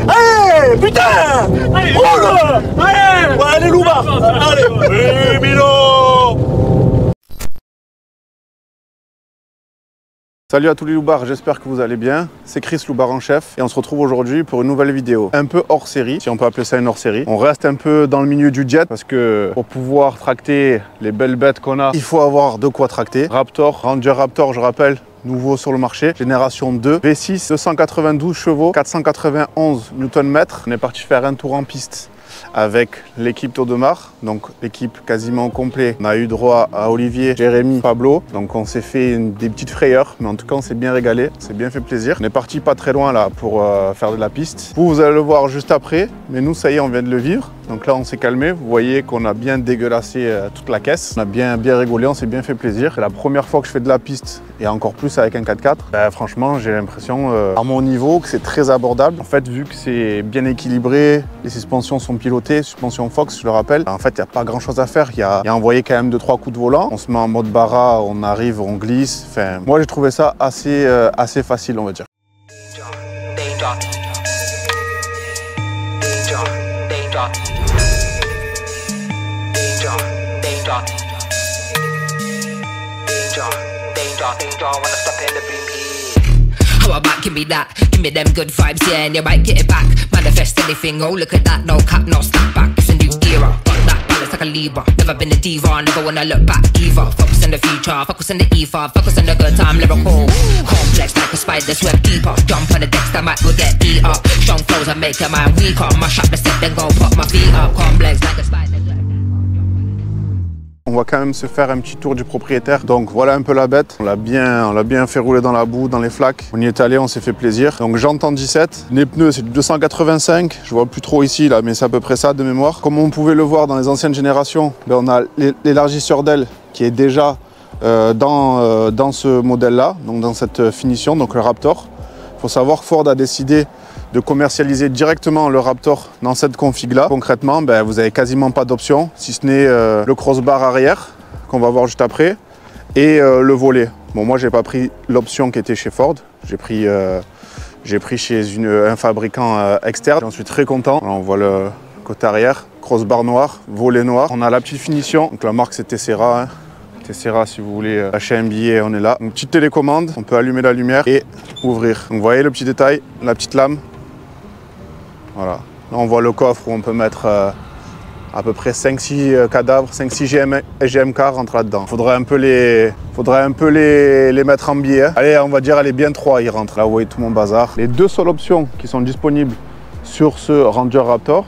Allez, putain! Roule! Allez! Ouais, allez, Loubar! Allez! Milo! Salut à tous les loubards, j'espère que vous allez bien. C'est Chris, loubard en chef, et on se retrouve aujourd'hui pour une nouvelle vidéo. Un peu hors série, si on peut appeler ça une hors série. On reste un peu dans le milieu du jet, parce que pour pouvoir tracter les belles bêtes qu'on a, il faut avoir de quoi tracter. Raptor, Ranger Raptor, je rappelle, nouveau sur le marché, génération 2, V6, 292 chevaux, 491 Nm. On est parti faire un tour en piste avec l'équipe Taudemar, donc l'équipe quasiment au complet. On a eu droit à Olivier, Jérémy, Pablo, donc on s'est fait des petites frayeurs, mais en tout cas on s'est bien régalé, on s'est bien fait plaisir. On est parti pas très loin là pour faire de la piste. Vous allez le voir juste après, mais nous ça y est, on vient de le vivre. Donc là on s'est calmé, vous voyez qu'on a bien dégueulassé toute la caisse. On a bien rigolé, on s'est bien fait plaisir. C'est la première fois que je fais de la piste, et encore plus avec un 4x4. Franchement j'ai l'impression, à mon niveau, que c'est très abordable. En fait, vu que c'est bien équilibré, les suspensions sont pilotées, suspension Fox je le rappelle. En fait il n'y a pas grand chose à faire, il y a envoyé quand même 2-3 coups de volant. On se met en mode bara, on arrive, on glisse. Enfin, moi j'ai trouvé ça assez facile, on va dire. How about give me that? Give me them good vibes, yeah, and you might get it back. Manifest anything, oh look at that, no cap, no snap back. It's a new era, got that balance like a Libra. Never been a diva, never wanna look back either. Focus on the future, focus on the ether, focus on the good time, lyrical. Complex like a spider, swim deeper. Jump on the decks, that might will get eat up. Strong flows, I make your mind weaker. Mash up the set, then go put my feet up. Complex like a spider. On va quand même se faire un petit tour du propriétaire. Donc voilà un peu la bête. On l'a bien fait rouler dans la boue, dans les flaques. On y est allé, on s'est fait plaisir. Donc jantes en 17. Les pneus, c'est du 285. Je vois plus trop ici là, mais c'est à peu près ça de mémoire. Comme on pouvait le voir dans les anciennes générations, on a l'élargisseur d'aile qui est déjà dans ce modèle-là, donc dans cette finition, donc le Raptor. Il faut savoir que Ford a décidé de commercialiser directement le Raptor dans cette config là. Concrètement, vous n'avez quasiment pas d'options, si ce n'est le crossbar arrière qu'on va voir juste après et le volet. Bon, moi j'ai pas pris l'option qui était chez Ford, j'ai pris chez un fabricant externe. J'en suis très content. Alors, on voit le côté arrière, crossbar noir, volet noir. On a la petite finition, donc la marque c'est Tessera. Hein. Tessera, si vous voulez acheter un billet, on est là. Une petite télécommande, on peut allumer la lumière et ouvrir. Donc vous voyez le petit détail, la petite lame. Voilà. Là on voit le coffre où on peut mettre à peu près 5-6 cadavres, 5-6 GMK rentrent là-dedans. Faudrait un peu les mettre en billet. Hein. Allez, on va dire, allez, bien 3 ils rentrent. Là vous voyez tout mon bazar. Les deux seules options qui sont disponibles sur ce Ranger Raptor,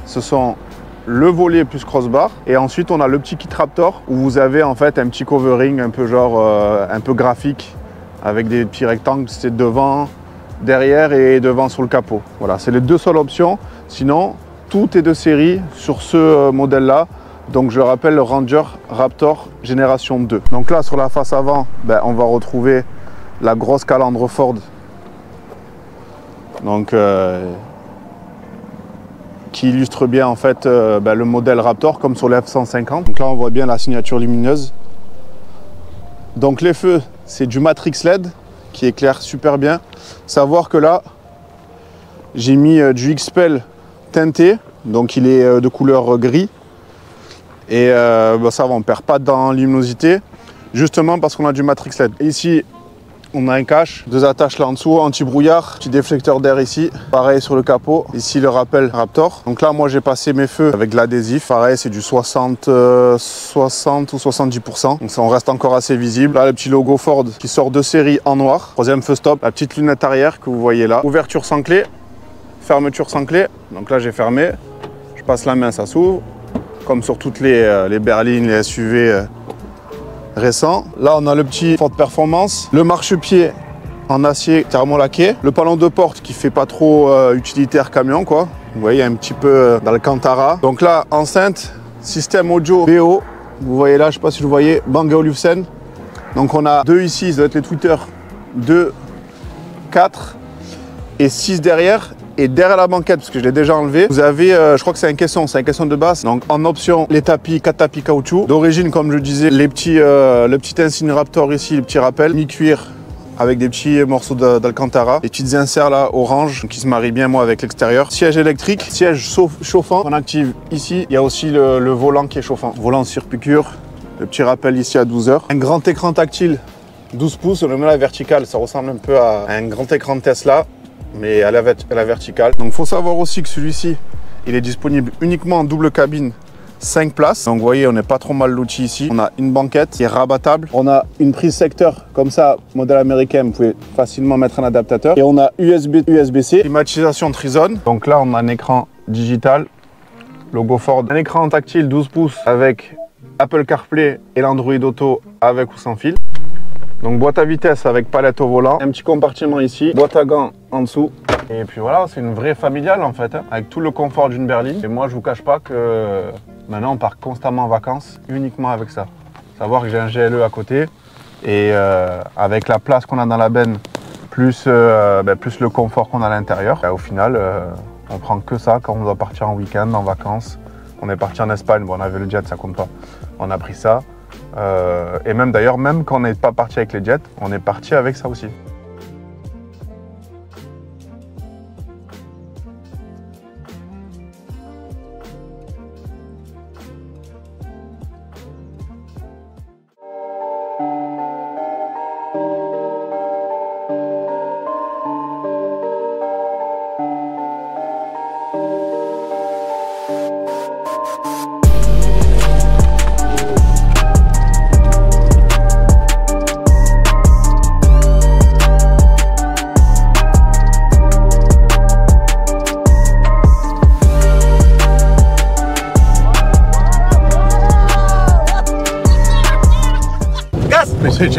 ce sont le volet plus crossbar, et ensuite on a le petit kit Raptor où vous avez en fait un petit covering un peu genre un peu graphique avec des petits rectangles, c'est devant, derrière et devant sur le capot. Voilà, c'est les deux seules options. Sinon tout est de série sur ce modèle là. Donc je rappelle le Ranger Raptor génération 2. Donc là sur la face avant, on va retrouver la grosse calandre Ford. Donc qui illustre bien en fait le modèle Raptor comme sur le F-150. Donc là on voit bien la signature lumineuse. Donc les feux, c'est du Matrix LED qui éclaire super bien. Savoir que là j'ai mis du XPEL teinté, donc il est de couleur gris. Et ça va, on ne perd pas dans la luminosité, justement parce qu'on a du Matrix LED. Et ici on a un cache, deux attaches là en dessous, anti-brouillard, petit déflecteur d'air ici, pareil sur le capot, ici le rappel Raptor. Donc là moi j'ai passé mes feux avec de l'adhésif, pareil c'est du 60 ou 70%, donc ça on reste encore assez visible. Là le petit logo Ford qui sort de série en noir, troisième feu stop, la petite lunette arrière que vous voyez là, ouverture sans clé, fermeture sans clé, donc là j'ai fermé, je passe la main, ça s'ouvre, comme sur toutes les berlines, les SUV récent. Là on a le petit Ford Performance, le marchepied en acier thermolaqué, le panneau de porte qui fait pas trop utilitaire camion quoi. Vous voyez un petit peu dans le Cantara. Donc là enceinte, système audio BO, vous voyez là, je sais pas si vous voyez, Bang & Olufsen. Donc on a deux ici, ça doit être les tweeters, 2, 4 et 6 derrière. Et derrière la banquette, parce que je l'ai déjà enlevé, vous avez, je crois que c'est un caisson de basse. Donc en option, les tapis, 4 tapis caoutchouc. D'origine, comme je disais, le petit insigne Raptor ici, le petit rappel, mi-cuir avec des petits morceaux d'Alcantara, des petites inserts là orange qui se marient bien moi avec l'extérieur. Siège électrique, siège chauffant. On active ici. Il y a aussi le volant qui est chauffant. Volant sur-piqûre. Le petit rappel ici à 12 heures. Un grand écran tactile, 12 pouces. On le met à la verticale. Ça ressemble un peu à un grand écran de Tesla, mais à la verticale. Donc il faut savoir aussi que celui-ci, il est disponible uniquement en double cabine. 5 places, donc vous voyez on n'est pas trop mal loti ici. On a une banquette qui est rabattable, on a une prise secteur comme ça, modèle américain, vous pouvez facilement mettre un adaptateur. Et on a USB-C, climatisation Trizone. Donc là on a un écran digital, logo Ford, un écran tactile 12 pouces avec Apple CarPlay et l'Android Auto avec ou sans fil. Donc boîte à vitesse avec palette au volant, un petit compartiment ici, boîte à gants en dessous. Et puis voilà, c'est une vraie familiale en fait, hein, avec tout le confort d'une berline. Et moi je vous cache pas que maintenant on part constamment en vacances uniquement avec ça. Savoir que j'ai un GLE à côté et avec la place qu'on a dans la benne, plus le confort qu'on a à l'intérieur, au final on prend que ça quand on doit partir en week-end, en vacances. On est parti en Espagne, bon on avait le jet, ça compte pas. On a pris ça. Et même d'ailleurs, même quand on n'est pas parti avec les jets, on est parti avec ça aussi.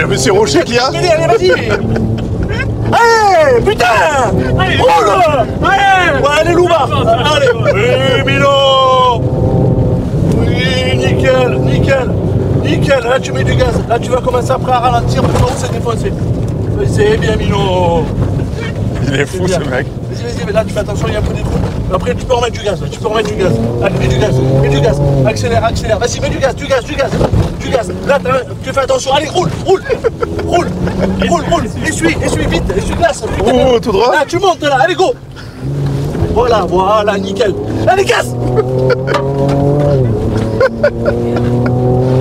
Mais c'est Rocher qui a. Allez, vas-y. Allez, putain. Roule. Allez, Louba. Allez. Oui, Milo. Oui, nickel, nickel. Nickel, là tu mets du gaz. Là tu vas commencer après à ralentir pour voir où c'est défoncé. C'est bien, Milo. Il est fou ce mec. Vas-y, mais là tu fais attention, il y a un peu des trous. Après tu peux remettre du gaz, tu peux remettre du gaz. Allez, mets du gaz, accélère, accélère. Vas-y, mets du gaz. Là tu fais attention, allez, roule. Essuie vite, essuie glace. Oh, tout droit. Là tu montes là, allez go. Voilà, nickel. Allez, gaz.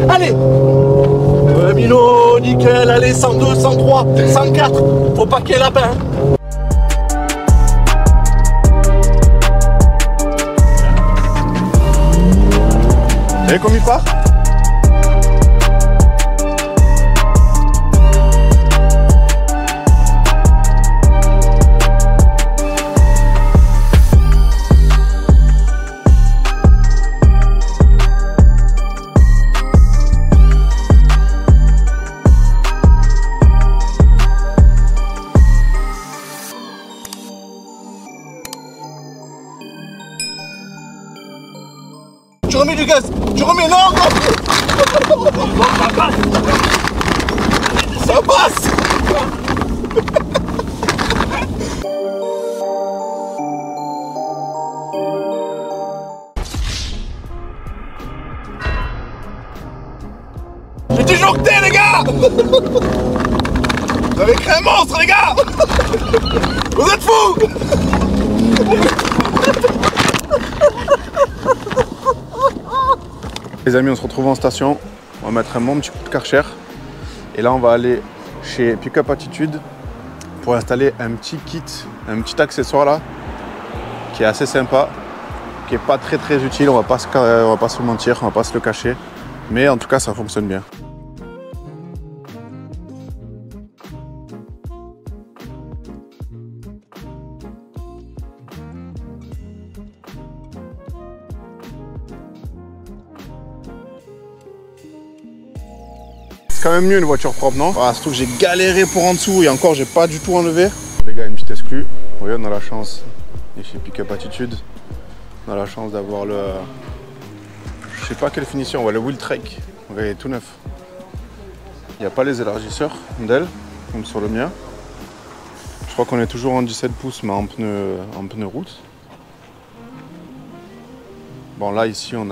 Allez. Milo, nickel, allez, 102, 103, 104. Faut pas qu'il y ait lapin. Vous savez comme il part? Tu remets du gaz, tu remets, non. Ça passe. J'ai disjoncté les gars. Vous avez créé un monstre les gars. Vous êtes fous. Les amis, on se retrouve en station. On va mettre un bon petit coup de Karcher. Et là, on va aller chez Pickup Attitude pour installer un petit kit, un petit accessoire là, qui est assez sympa, qui est pas très utile. On va pas se mentir, on va pas se le cacher. Mais en tout cas, ça fonctionne bien. C'est quand même mieux une voiture propre, non? Ah, surtout que j'ai galéré pour en dessous et encore j'ai pas du tout enlevé. Les gars, une petite exclue. Vous voyez, on a la chance, et chez Pickup Attitude, on a la chance d'avoir le... Je sais pas quelle finition, on voit le wheel trake. Vous voyez, tout neuf. Il n'y a pas les élargisseurs d'ailes, comme sur le mien. Je crois qu'on est toujours en 17 pouces, mais en pneu route. Bon, là, ici, on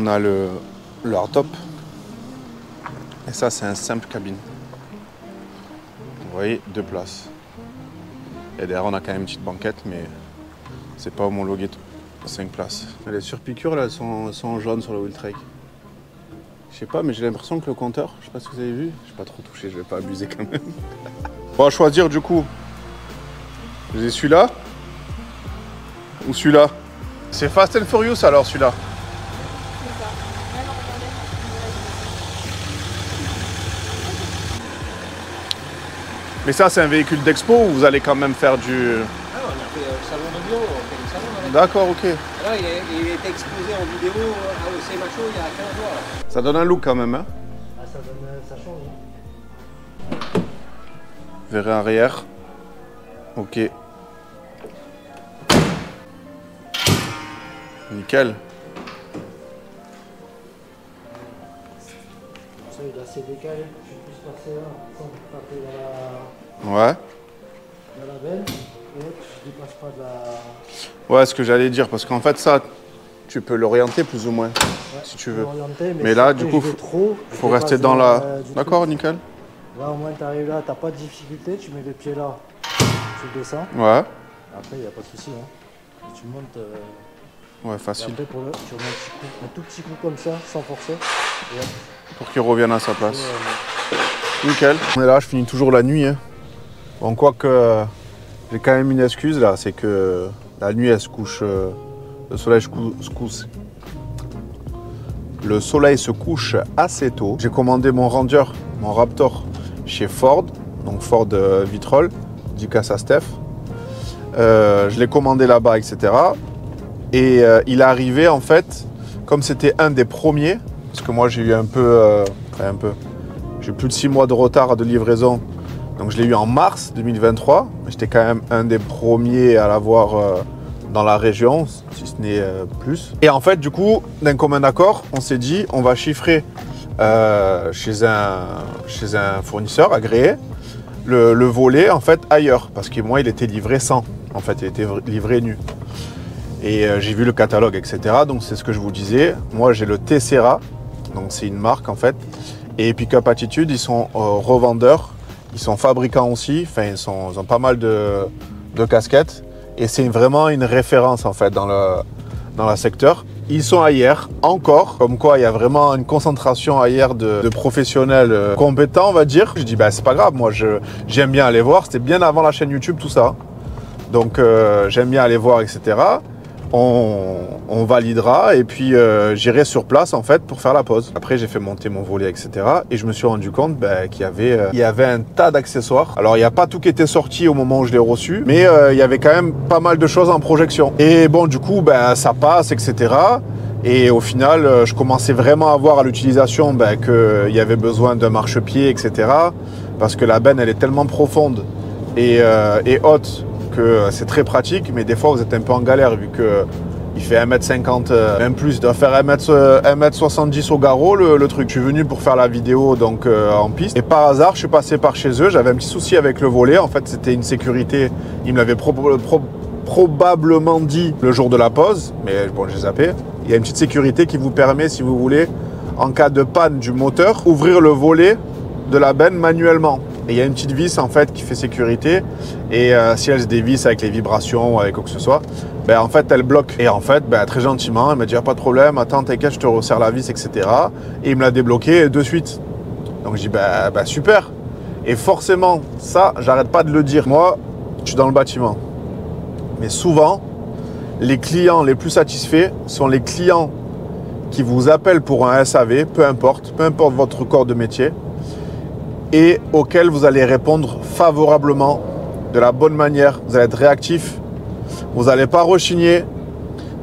a le hardtop. Et ça, c'est un simple cabine. Vous voyez, 2 places. Et derrière, on a quand même une petite banquette, mais c'est pas homologué 5 places. Les surpiqûres, là, elles sont jaunes sur le wheel trike. Je sais pas, mais j'ai l'impression que le compteur, je sais pas si vous avez vu, je pas trop touché, je vais pas abuser quand même. On va choisir du coup. J'ai celui-là ou celui-là. C'est Fast and Furious alors celui-là. Mais ça, c'est un véhicule d'expo ou vous allez quand même faire du... Ah, on a fait le salon de bureau, on fait le salon avec. D'accord, ok. Là, il était exposé en vidéo à OCMHO il y a 15 jours. Là. Ça donne un look quand même, hein. Ah, ça change. Verre arrière. Ok. Nickel. Ça, il est assez décalé. Je puisse passer là, sans taper Ouais. dans la benne. Et je dépasse pas de la... Ouais, ce que j'allais dire, parce qu'en fait, ça, tu peux l'orienter plus ou moins, si tu veux. Mais là, du coup, faut rester dans la... D'accord, nickel. Là, au moins, tu arrives là, t'as pas de difficulté, tu mets le pied là, tu descends. Ouais. Après, il n'y a pas de souci. Hein. Tu montes. Ouais, Et facile. après, tu remets un tout petit coup comme ça, sans forcer. Et hop. Pour qu'il revienne à sa place. Nickel. On est là, je finis toujours la nuit. Hein. Bon, quoique, j'ai quand même une excuse là, c'est que la nuit, elle se couche. Le soleil se couche. Le soleil se couche assez tôt. J'ai commandé mon Ranger, mon Raptor, chez Ford, donc Ford Vitrol, dédicace à Steph. Je l'ai commandé là-bas, etc. Et il est arrivé en fait, comme c'était un des premiers, parce que moi j'ai eu j'ai plus de 6 mois de retard de livraison, donc je l'ai eu en mars 2023. J'étais quand même un des premiers à l'avoir dans la région, si ce n'est plus. Et en fait, du coup, d'un commun accord, on s'est dit, on va chiffrer chez un fournisseur agréé le volet en fait ailleurs, parce que moi il était livré sans, en fait il était livré nu. Et j'ai vu le catalogue, etc. Donc c'est ce que je vous disais. Moi j'ai le Tessera, donc c'est une marque en fait. Et Pickup Attitude, ils sont revendeurs, ils sont fabricants aussi. Enfin ils ont pas mal de casquettes. Et c'est vraiment une référence en fait dans le secteur. Ils sont ailleurs encore, comme quoi il y a vraiment une concentration ailleurs de professionnels compétents, on va dire. Je dis bah c'est pas grave, moi j'aime bien aller voir. C'était bien avant la chaîne YouTube tout ça. Donc j'aime bien aller voir, etc. On validera et puis j'irai sur place en fait pour faire la pause. Après j'ai fait monter mon volet, etc. Et je me suis rendu compte qu'il y avait un tas d'accessoires. Alors il n'y a pas tout qui était sorti au moment où je l'ai reçu, mais il y avait quand même pas mal de choses en projection. Et bon du coup ça passe, etc. Et au final je commençais vraiment à voir à l'utilisation qu'il y avait besoin d'un marchepied, etc. Parce que la benne elle est tellement profonde et haute que c'est très pratique, mais des fois vous êtes un peu en galère vu que il fait 1m50, même plus, il doit faire 1m70 au garrot le truc. Je suis venu pour faire la vidéo donc en piste et par hasard je suis passé par chez eux, j'avais un petit souci avec le volet, en fait c'était une sécurité, ils me l'avaient probablement dit le jour de la pause, mais bon j'ai zappé. Il y a une petite sécurité qui vous permet, si vous voulez, en cas de panne du moteur, ouvrir le volet de la benne manuellement. Et il y a une petite vis en fait qui fait sécurité et si elle se dévisse avec les vibrations ou avec quoi que ce soit, en fait elle bloque. Et en fait très gentiment elle m'a dit pas de problème, attends t'inquiète je te resserre la vis, etc. Et il me l'a débloqué de suite. Donc je dis super. Et forcément ça j'arrête pas de le dire. Moi je suis dans le bâtiment. Mais souvent les clients les plus satisfaits sont les clients qui vous appellent pour un SAV, peu importe votre corps de métier, et auquel vous allez répondre favorablement, de la bonne manière. Vous allez être réactif, vous n'allez pas rechigner.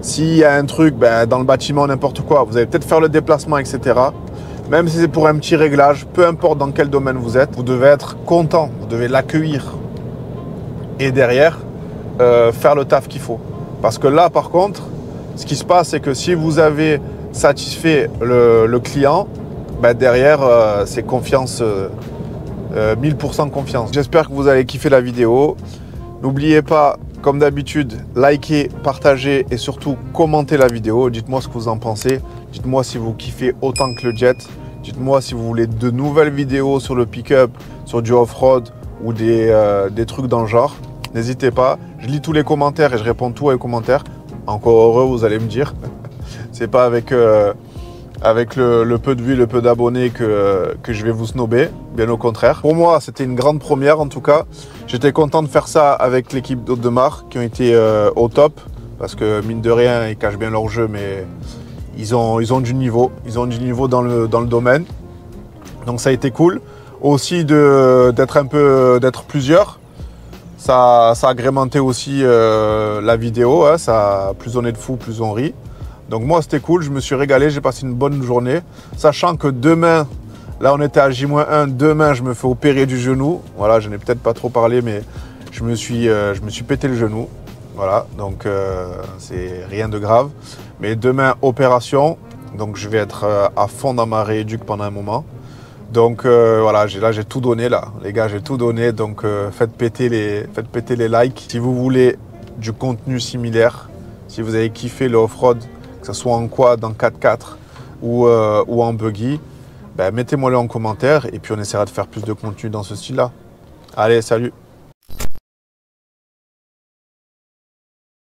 S'il y a un truc dans le bâtiment, n'importe quoi, vous allez peut-être faire le déplacement, etc. Même si c'est pour un petit réglage, peu importe dans quel domaine vous êtes, vous devez être content, vous devez l'accueillir. Et derrière, faire le taf qu'il faut. Parce que là, par contre, ce qui se passe, c'est que si vous avez satisfait le client, derrière, c'est confiance, 1000% confiance. J'espère que vous allez kiffer la vidéo. N'oubliez pas, comme d'habitude, liker, partager et surtout commenter la vidéo. Dites-moi ce que vous en pensez. Dites-moi si vous kiffez autant que le jet. Dites-moi si vous voulez de nouvelles vidéos sur le pick-up, sur du off-road ou des trucs dans le genre, n'hésitez pas. Je lis tous les commentaires et je réponds tout aux commentaires. Encore heureux, vous allez me dire. C'est pas avec le peu de vues, le peu d'abonnés que je vais vous snober, bien au contraire. Pour moi, c'était une grande première en tout cas. J'étais content de faire ça avec l'équipe d'Audemars qui ont été au top. Parce que mine de rien, ils cachent bien leur jeu, mais ils ont du niveau. Ils ont du niveau dans le domaine. Donc ça a été cool. Aussi d'être plusieurs. Ça a agrémenté aussi la vidéo. Hein. Ça, plus on est de fous, plus on rit. Donc moi, c'était cool. Je me suis régalé. J'ai passé une bonne journée. Sachant que demain, là, on était à J-1. Demain, je me fais opérer du genou. Voilà, je n'ai peut-être pas trop parlé, mais je me suis pété le genou. Voilà, donc c'est rien de grave. Mais demain, opération. Donc je vais être à fond dans ma rééduque pendant un moment. Donc voilà, j'ai tout donné là. Les gars, j'ai tout donné. Donc faites péter les likes. Si vous voulez du contenu similaire, si vous avez kiffé le off-road, que ce soit en quad, en 4x4 ou en buggy, ben, mettez-moi-le en commentaire et puis on essaiera de faire plus de contenu dans ce style-là. Allez, salut!